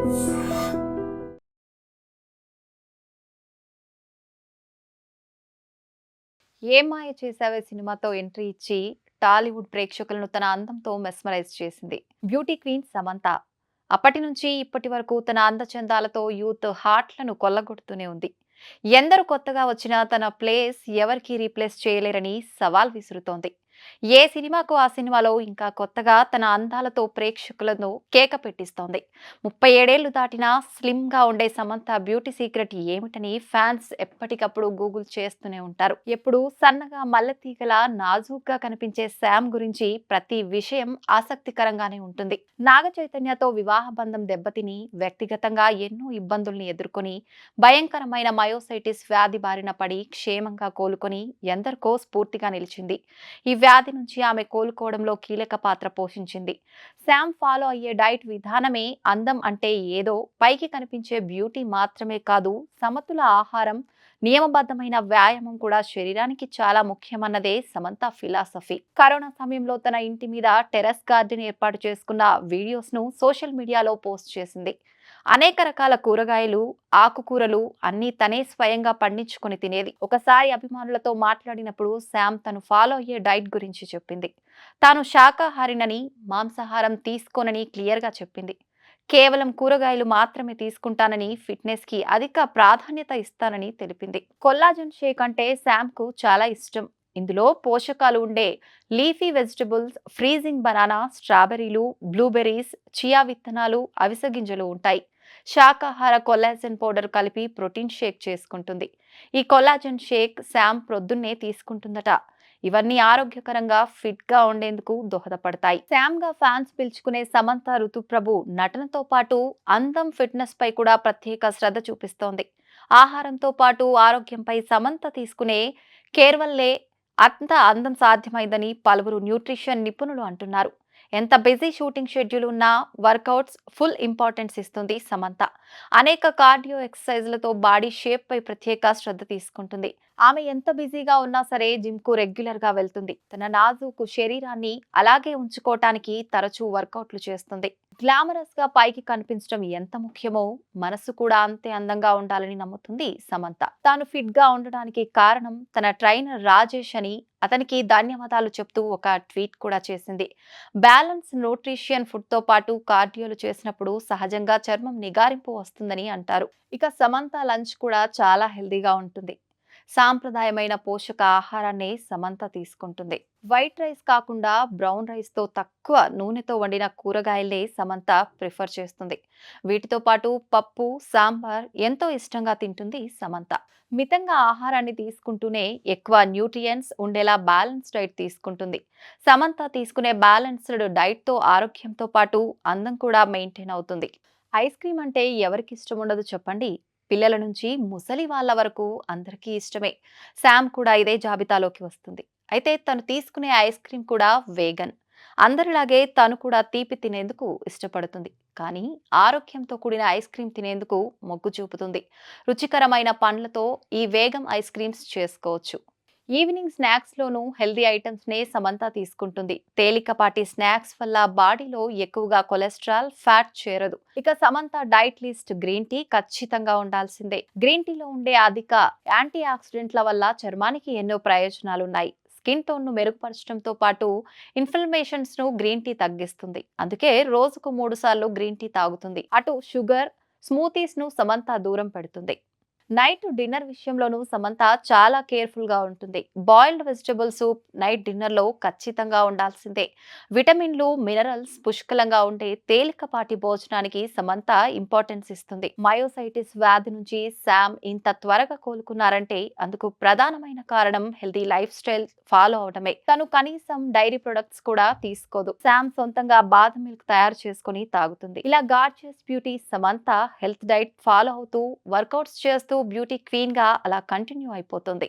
ఏం మాయ చేసావే సినిమాతో ఎంట్రీ ఇచ్చి టాలీవుడ్ ప్రేక్షకులను తన అందంతో మెస్మరైజ్ చేసింది బ్యూటీ క్వీన్ సమంత. అప్పటి నుంచి ఇప్పటి వరకు తన అందచందాలతో యూత్ హార్ట్లను కొల్లగొడుతూనే ఉంది. ఎందరు కొత్తగా వచ్చినా తన ప్లేస్ ఎవరికి రీప్లేస్ చేయలేరని సవాల్ విసురుతోంది. ఏ సినిమాకు ఆ సినిమాలో ఇంకా కొత్తగా తన అందాలతో ప్రేక్షకులను కేక పెట్టిస్తోంది. 37 దాటినా స్లిమ్ గా ఉండే సమంత బ్యూటీ సీక్రెట్ ఏమిటని ఫ్యాన్స్ ఎప్పటికప్పుడు గూగుల్ చేస్తూనే ఉంటారు. ఎప్పుడు సన్నగా మల్లెతీగలా నాజూగ్గా కనిపించే శామ్ గురించి ప్రతి విషయం ఆసక్తికరంగానే ఉంటుంది. నాగ చైతన్యతో వివాహ బంధం దెబ్బతిని వ్యక్తిగతంగా ఎన్నో ఇబ్బందుల్ని ఎదుర్కొని భయంకరమైన మయోసైటిస్ వ్యాధి బారిన పడి క్షేమంగా కోలుకొని ఎందరికో స్ఫూర్తిగా నిలిచింది. ఈ వ్యాధి నుంచి ఆమె కోలుకోవడంలో కీలక పాత్ర పోషించింది. శామ్ ఫాలో అయ్యే డైట్ విధానమే అందం అంటే ఏదో పైకి కనిపించే బ్యూటీ మాత్రమే కాదు, సమతుల ఆహారం, నియమబద్ధమైన వ్యాయామం కూడా శరీరానికి చాలా ముఖ్యమన్నదే సమంత ఫిలాసఫీ. కరోనా సమయంలో తన ఇంటి మీద టెర్రస్ గార్డెన్ ఏర్పాటు చేసుకున్న వీడియోస్ ను సోషల్ మీడియాలో పోస్ట్ చేసింది. అనేక రకాల కూరగాయలు, ఆకుకూరలు అన్నీ తనే స్వయంగా పండించుకొని తినేది. ఒకసారి అభిమానులతో మాట్లాడినప్పుడు శామ్ తను ఫాలో అయ్యే డైట్ గురించి చెప్పింది. తాను శాకాహారినని, మాంసాహారం తీసుకోనని క్లియర్గా చెప్పింది. కేవలం కూరగాయలు మాత్రమే తీసుకుంటానని, ఫిట్నెస్ కి అధిక ప్రాధాన్యత ఇస్తానని తెలిపింది. కొల్లాజన్ షేక్ అంటే శామ్ కు చాలా ఇష్టం. ఇందులో పోషకాలు ఉండే లీఫీ వెజిటబుల్స్, ఫ్రీజింగ్ బనానా, స్ట్రాబెర్రీలు, బ్లూబెర్రీస్, చియా విత్తనాలు, అవిసె గింజలు ఉంటాయి. శాకాహార కొల్లాజన్ పౌడర్ కలిపి ప్రోటీన్ షేక్ చేసుకుంటుంది. ఈ కొల్లాజన్ షేక్ శామ్ ప్రొద్దున్నే తీసుకుంటుందట. ఇవన్నీ ఆరోగ్యకరంగా ఫిట్ గా ఉండేందుకు దోహదపడతాయి. శామ్ గా ఫ్యాన్స్ పిలుచుకునే సమంత ఋతుప్రభు నటనతో పాటు అందం, ఫిట్నెస్ పై కూడా ప్రత్యేక శ్రద్ధ చూపిస్తోంది. ఆహారంతో పాటు ఆరోగ్యంపై సమంత తీసుకునే కేర్ వల్లే అంత అందం సాధ్యమైందని పలువురు న్యూట్రిషన్ నిపుణులు అంటున్నారు. ఎంత బిజీ షూటింగ్ షెడ్యూల్ ఉన్నా వర్కౌట్స్ ఫుల్ ఇంపార్టెన్స్ ఇస్తుంది సమంత. అనేక కార్డియో ఎక్సర్సైజ్లతో బాడీ షేప్ పై ప్రత్యేక శ్రద్ధ తీసుకుంటుంది. ఆమె ఎంత బిజీగా ఉన్నా సరే జిమ్ కు రెగ్యులర్ గా వెళ్తుంది. తన నాజూకు శరీరాన్ని అలాగే ఉంచుకోవటానికి తరచూ వర్కౌట్లు చేస్తుంది. గ్లామరస్ గా పైకి కనిపించడం ఎంత ముఖ్యమో మనసు కూడా అంతే అందంగా ఉండాలని నమ్ముతుంది సమంత. తాను ఫిట్ గా ఉండడానికి కారణం తన ట్రైనర్ రాజేష్ అని అతనికి ధన్యవాదాలు చెప్తూ ఒక ట్వీట్ కూడా చేసింది. బ్యాలెన్స్ న్యూట్రిషియన్ ఫుడ్ తో పాటు కార్డియోలు చేసినప్పుడు సహజంగా చర్మం నిగారింపు వస్తుందని అంటారు. ఇక సమంత లంచ్ కూడా చాలా హెల్దీగా ఉంటుంది. సాంప్రదాయమైన పోషక ఆహారాన్ని సమంత తీసుకుంటుంది. వైట్ రైస్ కాకుండా బ్రౌన్ రైస్ తో తక్కువ నూనెతో వండిన కూరగాయలే సమంత ప్రిఫర్ చేస్తుంది. వీటితో పాటు పప్పు, సాంబార్ ఎంతో ఇష్టంగా తింటుంది సమంత. మితంగా ఆహారాన్ని తీసుకుంటూనే ఎక్కువ న్యూట్రియంట్స్ ఉండేలా బ్యాలెన్స్ డైట్ తీసుకుంటుంది. సమంత తీసుకునే బ్యాలెన్స్డ్ డైట్ తో ఆరోగ్యంతో పాటు అందం కూడా మెయింటైన్ అవుతుంది. ఐస్ క్రీమ్ అంటే ఎవరికి ఇష్టం ఉండదు చెప్పండి. పిల్లల నుంచి ముసలి వాళ్ళ వరకు అందరికీ ఇష్టమే. శామ్ కూడా ఇదే జాబితాలోకి వస్తుంది. అయితే తను తీసుకునే ఐస్ క్రీమ్ కూడా వేగన్. అందరిలాగే తను కూడా తీపి తినేందుకు ఇష్టపడుతుంది. కానీ ఆరోగ్యంతో కూడిన ఐస్ క్రీమ్ తినేందుకు మొగ్గు చూపుతుంది. రుచికరమైన పండ్లతో ఈ వేగం ఐస్ క్రీమ్స్ చేసుకోవచ్చు. ఈవినింగ్ స్నాక్స్ లోనూ హెల్దీ ఐటమ్స్ నే సమంత తీసుకుంటుంది. తేలికపాటి స్నాక్స్ వల్ల బాడీలో ఎక్కువగా కొలెస్ట్రాల్, ఫ్యాట్ చేరదు. ఇక Samantha diet list green tea ఖచ్చితంగా ఉండాల్సిందే. గ్రీన్ టీలో ఉండే అధిక యాంటీ ఆక్సిడెంట్ల వల్ల చర్మానికి ఎన్నో ప్రయోజనాలున్నాయి. స్కిన్ టోన్ ను మెరుగుపరచడంతో పాటు ఇన్ఫ్లమేషన్స్ ను గ్రీన్ టీ తగ్గిస్తుంది. అందుకే రోజుకు 3 సార్లు గ్రీన్ టీ తాగుతుంది. అటు షుగర్, స్మూతీస్ ను సమంత దూరం పెడుతుంది. నైట్ డిన్నర్ విషయంలోనూ సమంత చాలా కేర్ఫుల్ గా ఉంటుంది. Boiled vegetable soup night dinner లో ఖచ్చితంగా ఉండాల్సిందే. విటమిన్లు, మినరల్స్ పుష్కలంగా ఉండే తేలికపాటి భోజనానికి సమంత ఇంపార్టెన్స్ ఇస్తుంది. మయోసైటిస్ వ్యాధి నుంచి శామ్ ఇంత త్వరగా కోలుకున్నారంటే అందుకు ప్రధానమైన కారణం హెల్తీ లైఫ్ స్టైల్ ఫాలో అవడమే. తను కనీసం డైరీ ప్రొడక్ట్స్ కూడా తీసుకోదు. శామ్ సొంతంగా బాదం మిల్క్ తయారు చేసుకుని తాగుతుంది. ఇలా gorgeous beauty Samantha health diet follow అవుతూ వర్కౌట్స్ చేస్తూ బ్యూటీ క్వీన్ గా అలా కంటిన్యూ అయిపోతుంది.